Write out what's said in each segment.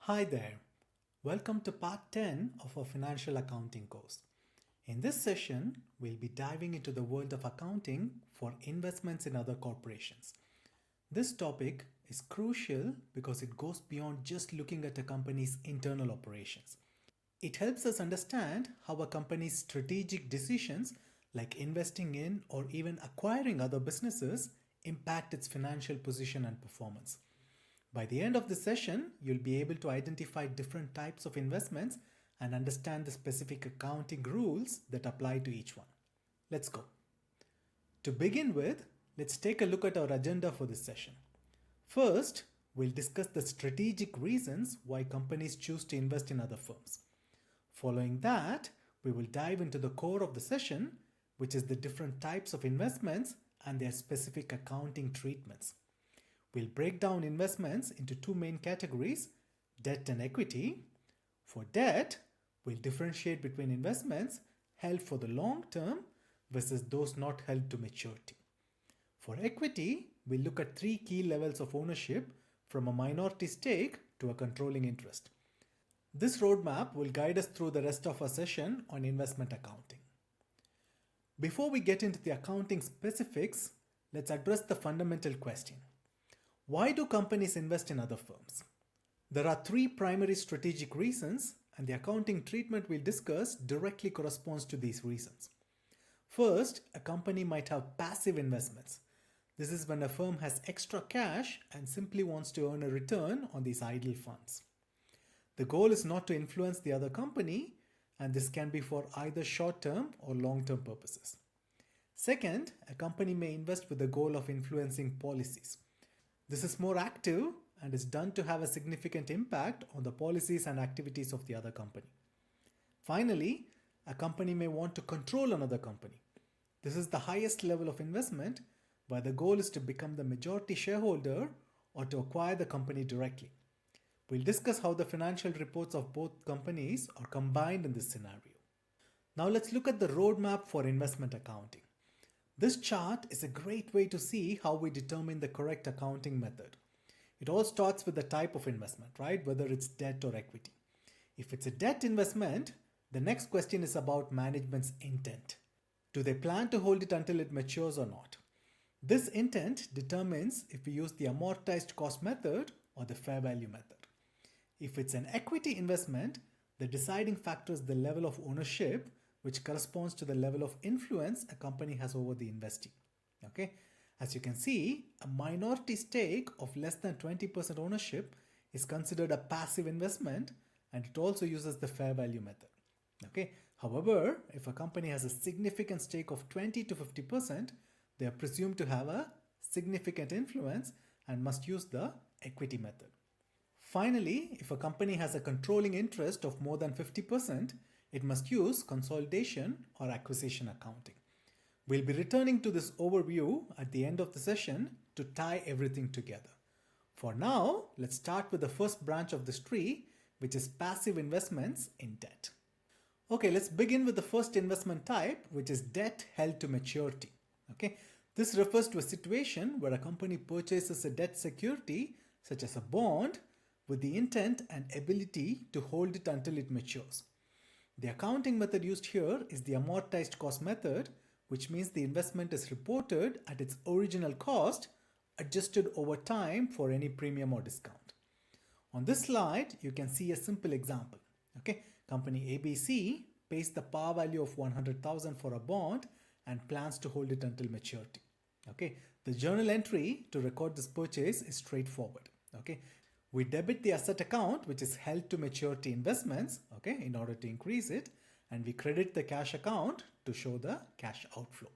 Hi there. Welcome to part 10 of our financial accounting course. In this session, we'll be diving into the world of accounting for investments in other corporations. This topic is crucial because it goes beyond just looking at a company's internal operations. It helps us understand how a company's strategic decisions, like investing in or even acquiring other businesses, impact its financial position and performance. By the end of the session, you'll be able to identify different types of investments and understand the specific accounting rules that apply to each one. Let's go. To begin with, let's take a look at our agenda for this session. First, we'll discuss the strategic reasons why companies choose to invest in other firms. Following that, we will dive into the core of the session, which is the different types of investments and their specific accounting treatments. We'll break down investments into two main categories, debt and equity. For debt, we'll differentiate between investments held for the long term versus those not held to maturity. For equity, we'll look at three key levels of ownership from a minority stake to a controlling interest. This roadmap will guide us through the rest of our session on investment accounting. Before we get into the accounting specifics, let's address the fundamental question. Why do companies invest in other firms? There are three primary strategic reasons, and the accounting treatment we'll discuss directly corresponds to these reasons. First, a company might have passive investments. This is when a firm has extra cash and simply wants to earn a return on these idle funds. The goal is not to influence the other company, and this can be for either short-term or long-term purposes. Second, a company may invest with the goal of influencing policies. This is more active and is done to have a significant impact on the policies and activities of the other company. Finally, a company may want to control another company. This is the highest level of investment, where the goal is to become the majority shareholder or to acquire the company directly. We'll discuss how the financial reports of both companies are combined in this scenario. Now let's look at the roadmap for investment accounting. This chart is a great way to see how we determine the correct accounting method. It all starts with the type of investment, right? Whether it's debt or equity. If it's a debt investment, the next question is about management's intent. Do they plan to hold it until it matures or not? This intent determines if we use the amortized cost method or the fair value method. If it's an equity investment, the deciding factor is the level of ownership, which corresponds to the level of influence a company has over the investee. Okay? As you can see, a minority stake of less than 20% ownership is considered a passive investment, and it also uses the fair value method. Okay? However, if a company has a significant stake of 20 to 50%, they are presumed to have a significant influence and must use the equity method. Finally, if a company has a controlling interest of more than 50%, it must use consolidation or acquisition accounting. We'll be returning to this overview at the end of the session to tie everything together. For now, let's start with the first branch of this tree, which is passive investments in debt. Okay, let's begin with the first investment type, which is debt held to maturity. Okay, this refers to a situation where a company purchases a debt security, such as a bond, with the intent and ability to hold it until it matures. The accounting method used here is the amortized cost method, which means the investment is reported at its original cost, adjusted over time for any premium or discount. On this slide, you can see a simple example. Okay, company ABC pays the par value of 100,000 for a bond and plans to hold it until maturity. Okay, the journal entry to record this purchase is straightforward. Okay, we debit the asset account, which is held to maturity investments, okay, in order to increase it, and we credit the cash account to show the cash outflow.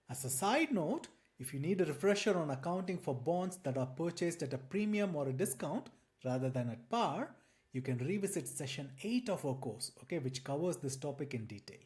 As a side note, if you need a refresher on accounting for bonds that are purchased at a premium or a discount rather than at par, you can revisit session 8 of our course, okay, which covers this topic in detail.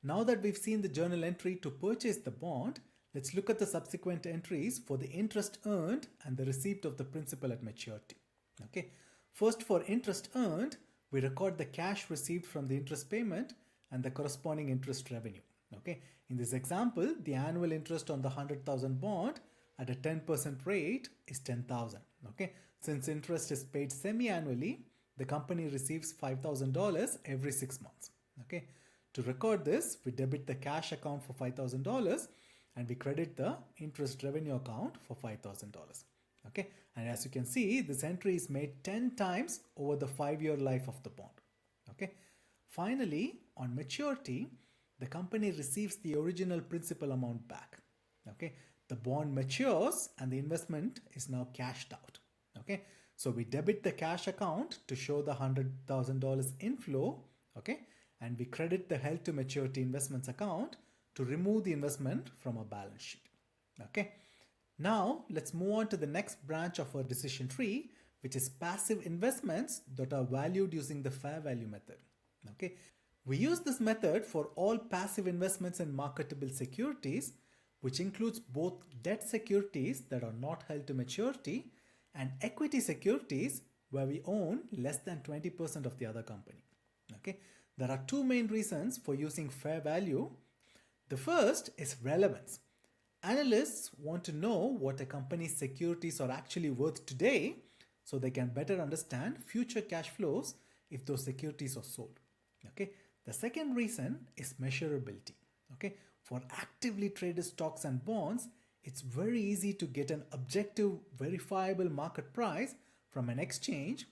Now that we've seen the journal entry to purchase the bond, let's look at the subsequent entries for the interest earned and the receipt of the principal at maturity. Okay. First, for interest earned, we record the cash received from the interest payment and the corresponding interest revenue. Okay. In this example, the annual interest on the 100,000 bond at a 10% rate is 10,000. Okay, since interest is paid semi-annually, the company receives $5,000 every 6 months. Okay, to record this, we debit the cash account for $5,000 and we credit the interest revenue account for $5,000. Okay, and as you can see, this entry is made 10 times over the 5-year life of the bond. Okay, finally, on maturity, the company receives the original principal amount back. Okay, the bond matures and the investment is now cashed out. Okay, so we debit the cash account to show the $100,000 inflow. Okay, and we credit the held to maturity investments account to remove the investment from our balance sheet. Okay, now let's move on to the next branch of our decision tree, which is passive investments that are valued using the fair value method. Okay, we use this method for all passive investments in marketable securities, which includes both debt securities that are not held to maturity and equity securities where we own less than 20% of the other company. Okay, there are two main reasons for using fair value. The first is relevance. Analysts want to know what a company's securities are actually worth today so they can better understand future cash flows if those securities are sold. Okay, the second reason is measurability. Okay, for actively traded stocks and bonds, it's very easy to get an objective, verifiable market price from an exchange,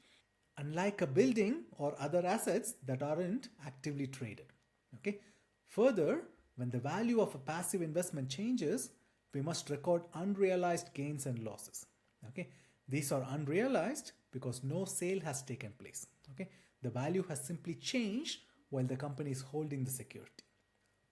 unlike a building or other assets that aren't actively traded. Okay, further, when the value of a passive investment changes, we must record unrealized gains and losses. Okay, these are unrealized because no sale has taken place. Okay, the value has simply changed while the company is holding the security.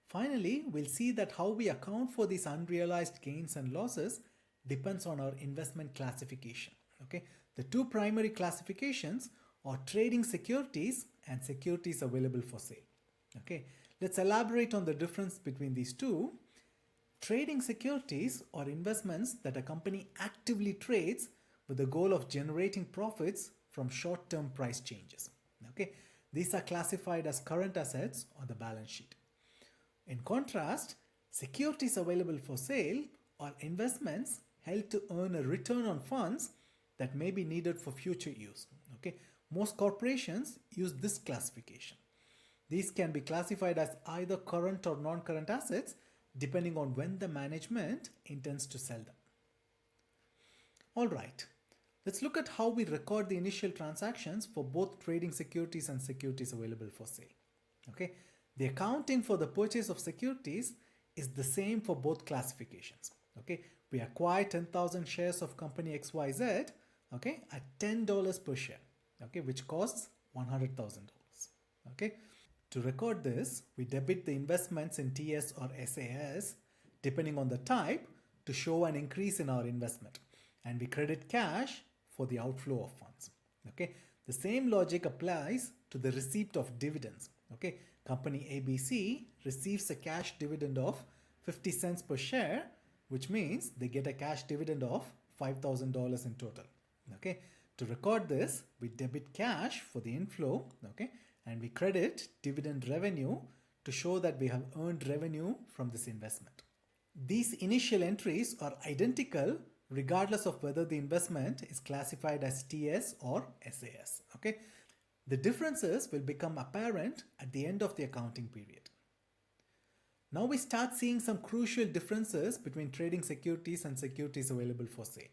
Finally, we'll see that how we account for these unrealized gains and losses depends on our investment classification. Okay, the two primary classifications are trading securities and securities available for sale. Okay, let's elaborate on the difference between these two. Trading securities are investments that a company actively trades with the goal of generating profits from short-term price changes. Okay, these are classified as current assets on the balance sheet. In contrast, securities available for sale are investments held to earn a return on funds that may be needed for future use. Okay, most corporations use this classification. These can be classified as either current or non-current assets depending on when the management intends to sell them. All right, let's look at how we record the initial transactions for both trading securities and securities available for sale. Okay, the accounting for the purchase of securities is the same for both classifications. Okay, we acquire 10,000 shares of company XYZ, okay, at $10 per share, okay, which costs $100,000. Okay, to record this, we debit the investments in TS or SAS depending on the type to show an increase in our investment, and we credit cash for the outflow of funds. Okay, the same logic applies to the receipt of dividends. Okay, company ABC receives a cash dividend of 50 cents per share, which means they get a cash dividend of $5,000 in total. Okay, to record this, we debit cash for the inflow, okay, and we credit dividend revenue to show that we have earned revenue from this investment. These initial entries are identical regardless of whether the investment is classified as TS or SAS. Okay, the differences will become apparent at the end of the accounting period. Now we start seeing some crucial differences between trading securities and securities available for sale.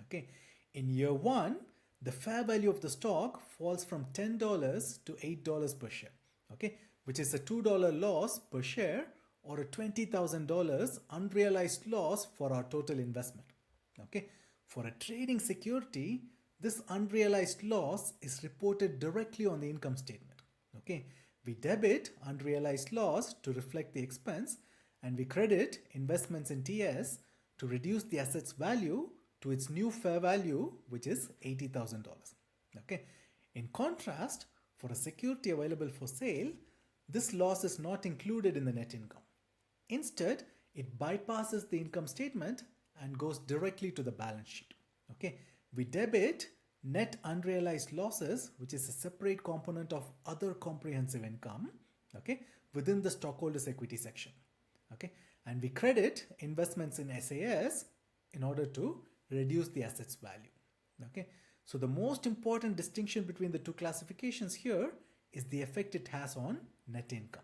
Okay, in year one, the fair value of the stock falls from $10 to $8 per share, okay, which is a $2 loss per share or a $20,000 unrealized loss for our total investment. Okay, for a trading security, this unrealized loss is reported directly on the income statement. Okay, we debit unrealized loss to reflect the expense, and we credit investments in TS to reduce the asset's value to its new fair value, which is $80,000. Okay, in contrast, for a security available for sale, this loss is not included in the net income. Instead, it bypasses the income statement and goes directly to the balance sheet. Okay, we debit net unrealized losses, which is a separate component of other comprehensive income, okay, within the stockholders equity section. Okay, and we credit investments in SAS in order to reduce the assets value. Okay, so the most important distinction between the two classifications here is the effect it has on net income.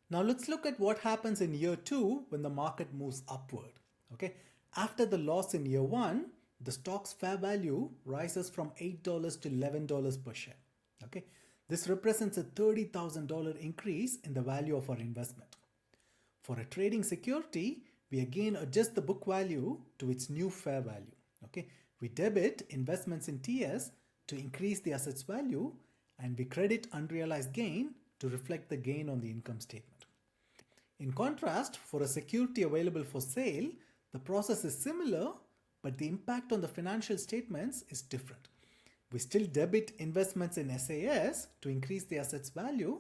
Now let's look at what happens in year 2 when the market moves upward. Okay, after the loss in year 1, the stock's fair value rises from $8 to $11 per share. Okay, this represents a $30,000 increase in the value of our investment. For a trading security, we again adjust the book value to its new fair value. Okay, we debit investments in TS to increase the assets value, and we credit unrealized gain to reflect the gain on the income statement. In contrast, for a security available for sale, the process is similar, but the impact on the financial statements is different. We still debit investments in SAS to increase the assets value,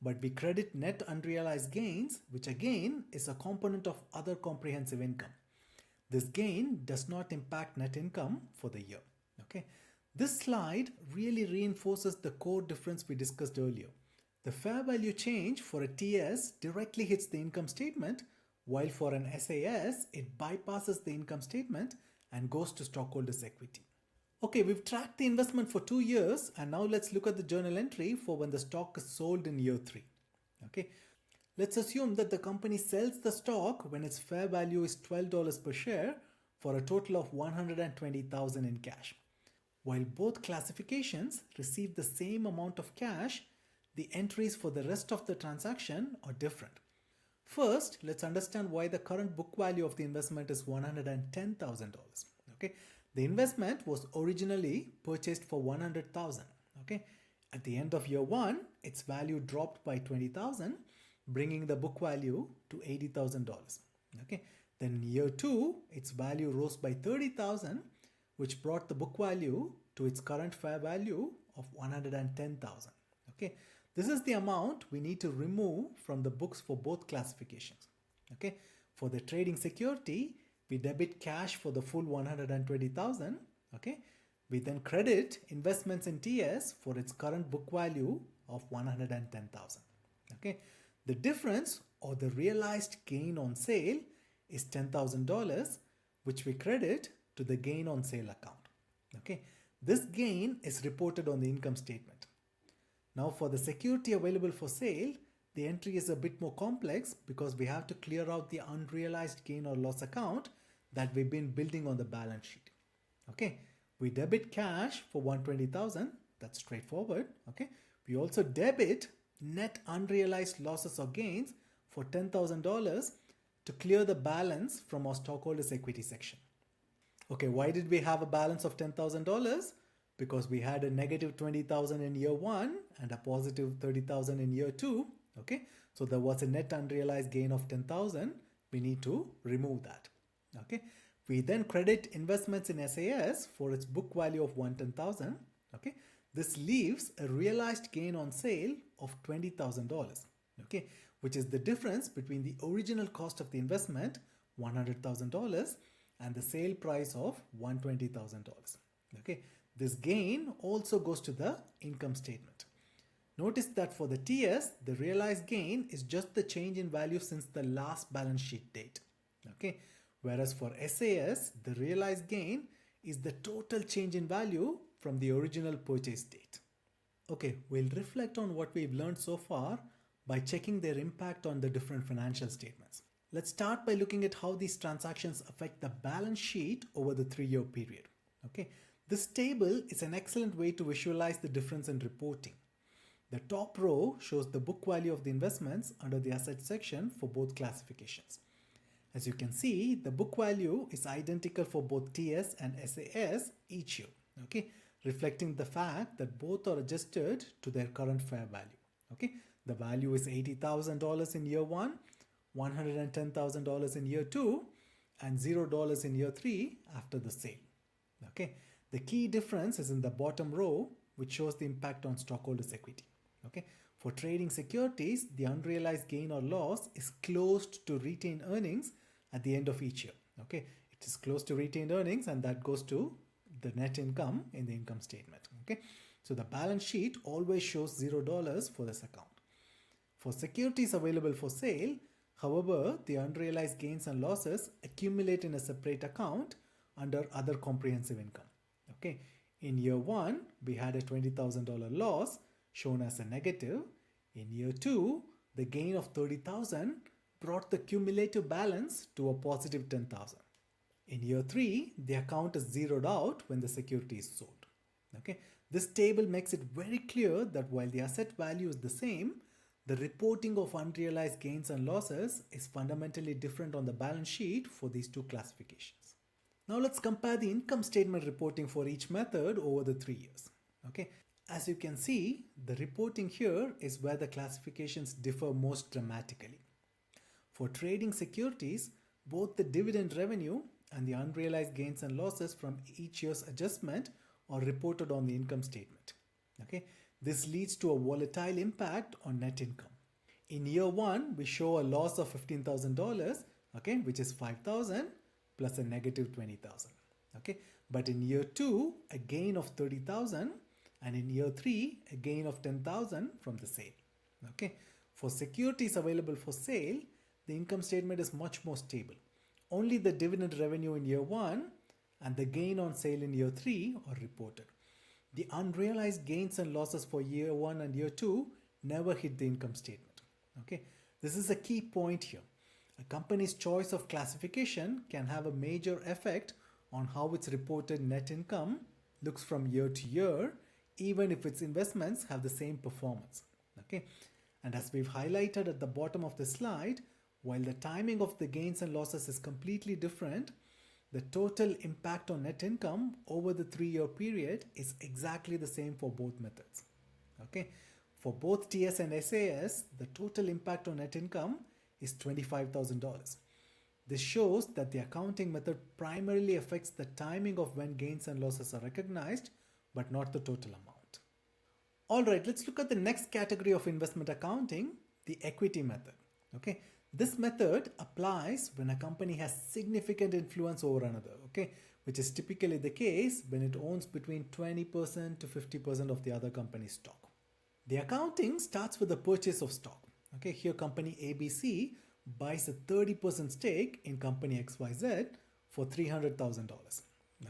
but we credit net unrealized gains, which again is a component of other comprehensive income. This gain does not impact net income for the year. Okay, this slide really reinforces the core difference we discussed earlier. The fair value change for a TS directly hits the income statement, while for an SAS, it bypasses the income statement and goes to stockholders' equity. Okay, we've tracked the investment for 2 years, and now let's look at the journal entry for when the stock is sold in year 3. Okay, let's assume that the company sells the stock when its fair value is $12 per share for a total of $120,000 in cash. While both classifications receive the same amount of cash, the entries for the rest of the transaction are different. First, let's understand why the current book value of the investment is $110,000. Okay, the investment was originally purchased for $100,000. Okay, at the end of year 1, its value dropped by $20,000, bringing the book value to $80,000. Okay, then in year 2, its value rose by $30,000, which brought the book value to its current fair value of $110,000. Okay, this is the amount we need to remove from the books for both classifications. Okay, for the trading security, we debit cash for the full $120,000. Okay, we then credit investments in TS for its current book value of $110,000. Okay, the difference, or the realized gain on sale, is $10,000, which we credit to the gain on sale account. Okay, this gain is reported on the income statement. Now for the security available for sale, the entry is a bit more complex because we have to clear out the unrealized gain or loss account that we've been building on the balance sheet. Okay, we debit cash for $120,000, that's straightforward. Okay, we also debit net unrealized losses or gains for $10,000 to clear the balance from our stockholders' equity section. Okay, why did we have a balance of $10,000? Because we had a negative $20,000 in year 1 and a positive $30,000 in year 2. Okay, so there was a net unrealized gain of $10,000. We need to remove that. Okay, we then credit investments in SAS for its book value of $110,000. Okay, this leaves a realized gain on sale of $20,000. Okay, which is the difference between the original cost of the investment, $100,000, and the sale price of $120,000. Okay, this gain also goes to the income statement. Notice that for the TS, the realized gain is just the change in value since the last balance sheet date. Okay, whereas for SAS, the realized gain is the total change in value from the original purchase date. Okay, we'll reflect on what we've learned so far by checking their impact on the different financial statements. Let's start by looking at how these transactions affect the balance sheet over the 3-year period. Okay, this table is an excellent way to visualize the difference in reporting. The top row shows the book value of the investments under the assets section for both classifications. As you can see, the book value is identical for both TS and SAS each year, okay, reflecting the fact that both are adjusted to their current fair value. Okay, the value is $80,000 in year 1, $110,000 in year 2, and $0 in year 3 after the sale. Okay, the key difference is in the bottom row, which shows the impact on stockholders' equity. Okay, for trading securities, the unrealized gain or loss is closed to retained earnings at the end of each year. Okay, it is close to retained earnings, and that goes to the net income in the income statement. Okay, so the balance sheet always shows $0 for this account. For securities available for sale, However, the unrealized gains and losses accumulate in a separate account under other comprehensive income. Okay. In year 1, we had a $20,000 loss shown as a negative. In year 2, the gain of $30,000 brought the cumulative balance to a positive $10,000. In year 3, the account is zeroed out when the security is sold. Okay. This table makes it very clear that while the asset value is the same, the reporting of unrealized gains and losses is fundamentally different on the balance sheet for these two classifications. Now let's compare the income statement reporting for each method over the 3 years. Okay. As you can see, the reporting here is where the classifications differ most dramatically. For trading securities, both the dividend revenue and the unrealized gains and losses from each year's adjustment are reported on the income statement. Okay. This leads to a volatile impact on net income. In year 1, we show a loss of $15,000, okay, which is $5,000 plus a negative $20,000. Okay. But in year 2, a gain of $30,000, and in year 3, a gain of $10,000 from the sale. Okay. For securities available for sale, the income statement is much more stable. Only the dividend revenue in year 1 and the gain on sale in year 3 are reported. The unrealized gains and losses for year 1 and year 2 never hit the income statement. Okay. This is a key point here. A company's choice of classification can have a major effect on how its reported net income looks from year to year, even if its investments have the same performance. Okay. And as we've highlighted at the bottom of the slide, while the timing of the gains and losses is completely different, the total impact on net income over the 3-year period is exactly the same for both methods. Okay. For both TS and SAS, the total impact on net income is $25,000. This shows that the accounting method primarily affects the timing of when gains and losses are recognized, but not the total amount. Alright, let's look at the next category of investment accounting, the equity method. Okay. This method applies when a company has significant influence over another, okay, which is typically the case when it owns between 20% to 50% of the other company's stock. The accounting starts with the purchase of stock. Okay, here company ABC buys a 30% stake in company XYZ for $300,000.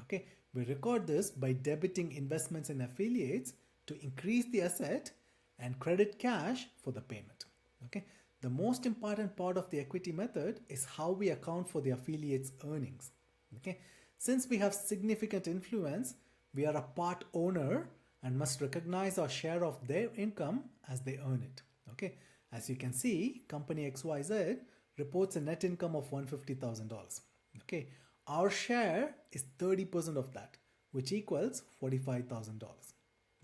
Okay, we record this by debiting investments in affiliates to increase the asset and credit cash for the payment. Okay. The most important part of the equity method is how we account for the affiliates' earnings. Okay? Since we have significant influence, we are a part owner and must recognize our share of their income as they earn it. Okay? As you can see, company XYZ reports a net income of $150,000. Okay? Our share is 30% of that, which equals $45,000.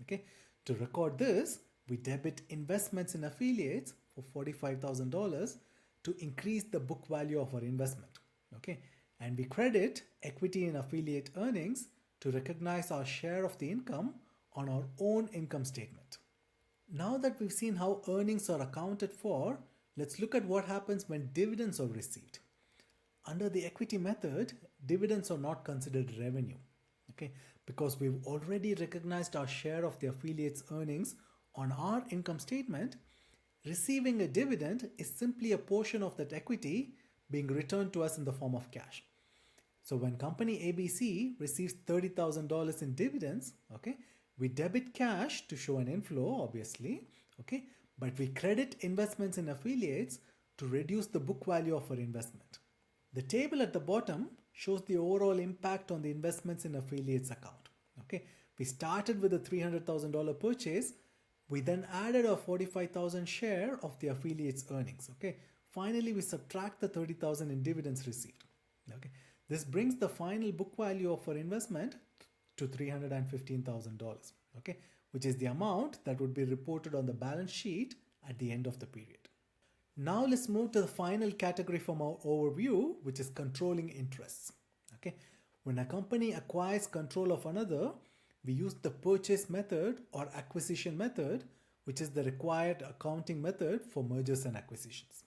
Okay? To record this, we debit investments in affiliates for $45,000 to increase the book value of our investment. Okay, and we credit equity in affiliate earnings to recognize our share of the income on our own income statement. Now that we've seen how earnings are accounted for, let's look at what happens when dividends are received. Under the equity method, dividends are not considered revenue. Okay, because we've already recognized our share of the affiliate's earnings on our income statement. Receiving a dividend is simply a portion of that equity being returned to us in the form of cash. So when company ABC receives $30,000 in dividends, okay, we debit cash to show an inflow, obviously, okay, but we credit investments in affiliates to reduce the book value of our investment. The table at the bottom shows the overall impact on the investments in affiliates account. Okay, we started with a $300,000 purchase. We then added a $45,000 share of the affiliates' earnings. Okay. Finally, we subtract the $30,000 in dividends received. Okay. This brings the final book value of our investment to $315,000. Okay, which is the amount that would be reported on the balance sheet at the end of the period. Now let's move to the final category from our overview, which is controlling interests. Okay. When a company acquires control of another, we use the purchase method or acquisition method, which is the required accounting method for mergers and acquisitions.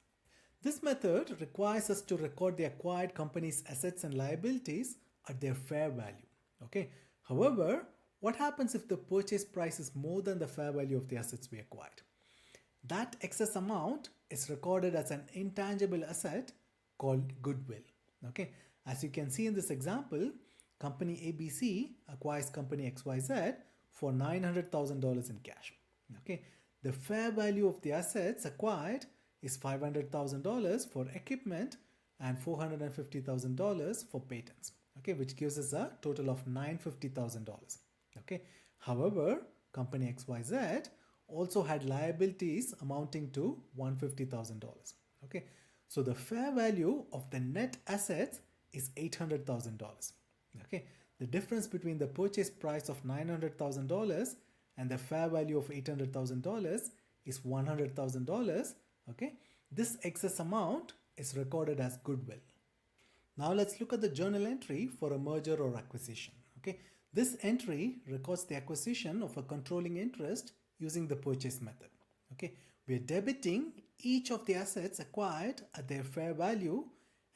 This method requires us to record the acquired company's assets and liabilities at their fair value. Okay. However, what happens if the purchase price is more than the fair value of the assets we acquired? That excess amount is recorded as an intangible asset called goodwill. Okay, as you can see in this example, company ABC acquires company XYZ for $900,000 in cash. Okay, the fair value of the assets acquired is $500,000 for equipment and $450,000 for patents. Okay, which gives us a total of $950,000. Okay, however, company XYZ also had liabilities amounting to $150,000. Okay, so the fair value of the net assets is $800,000. Okay, the difference between the purchase price of $900,000 and the fair value of $800,000 is $100,000. Okay, this excess amount is recorded as goodwill. Now let's look at the journal entry for a merger or acquisition. Okay, this entry records the acquisition of a controlling interest using the purchase method. Okay, we are debiting each of the assets acquired at their fair value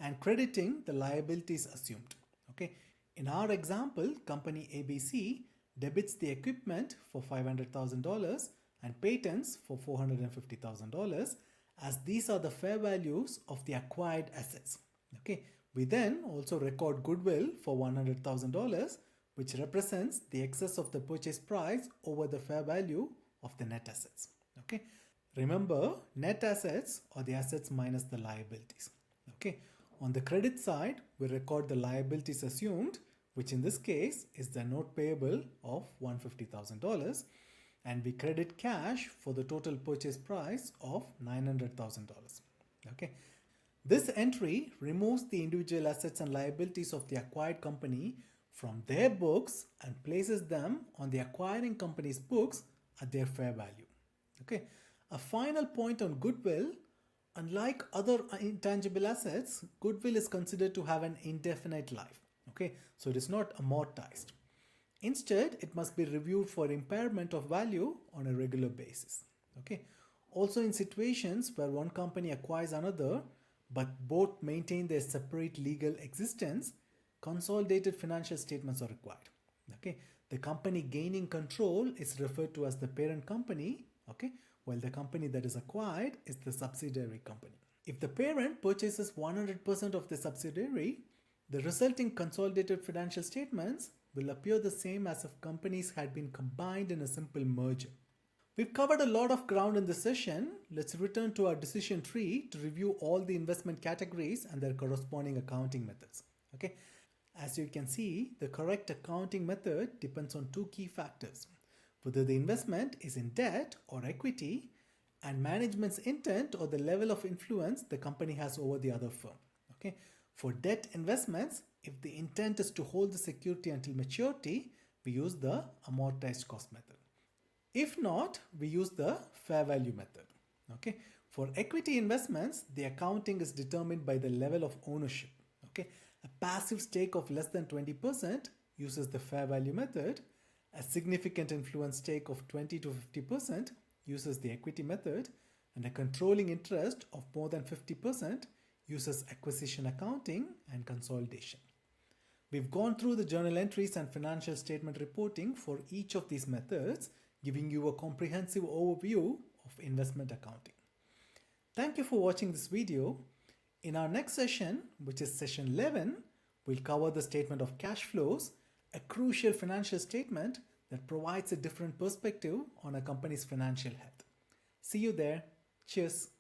and crediting the liabilities assumed. Okay, in our example, company ABC debits the equipment for $500,000 and patents for $450,000, as these are the fair values of the acquired assets. Okay, we then also record goodwill for $100,000, which represents the excess of the purchase price over the fair value of the net assets. Okay, remember, net assets are the assets minus the liabilities. Okay, on the credit side, we record the liabilities assumed, which in this case is the note payable of $150,000, and we credit cash for the total purchase price of $900,000. Okay, this entry removes the individual assets and liabilities of the acquired company from their books and places them on the acquiring company's books at their fair value. Okay, a final point on goodwill: unlike other intangible assets, goodwill is considered to have an indefinite life. Okay, so it is not amortized. Instead, it must be reviewed for impairment of value on a regular basis. Okay, also in situations where one company acquires another but both maintain their separate legal existence, consolidated financial statements are required. Okay, the company gaining control is referred to as the parent company. Okay, while the company that is acquired is the subsidiary company. If the parent purchases 100% of the subsidiary, the resulting consolidated financial statements will appear the same as if companies had been combined in a simple merger. We've covered a lot of ground in this session. Let's return to our decision tree to review all the investment categories and their corresponding accounting methods. Okay, as you can see, the correct accounting method depends on two key factors: whether the investment is in debt or equity, and management's intent or the level of influence the company has over the other firm. Okay, for debt investments, if the intent is to hold the security until maturity, we use the amortized cost method. If not, we use the fair value method. Okay, for equity investments, the accounting is determined by the level of ownership. Okay, a passive stake of less than 20% uses the fair value method. A significant influence stake of 20 to 50% uses the equity method, and a controlling interest of more than 50% uses acquisition accounting and consolidation. We've gone through the journal entries and financial statement reporting for each of these methods, giving you a comprehensive overview of investment accounting. Thank you for watching this video. In our next session, which is session 11, we'll cover the statement of cash flows, a crucial financial statement that provides a different perspective on a company's financial health. See you there. Cheers.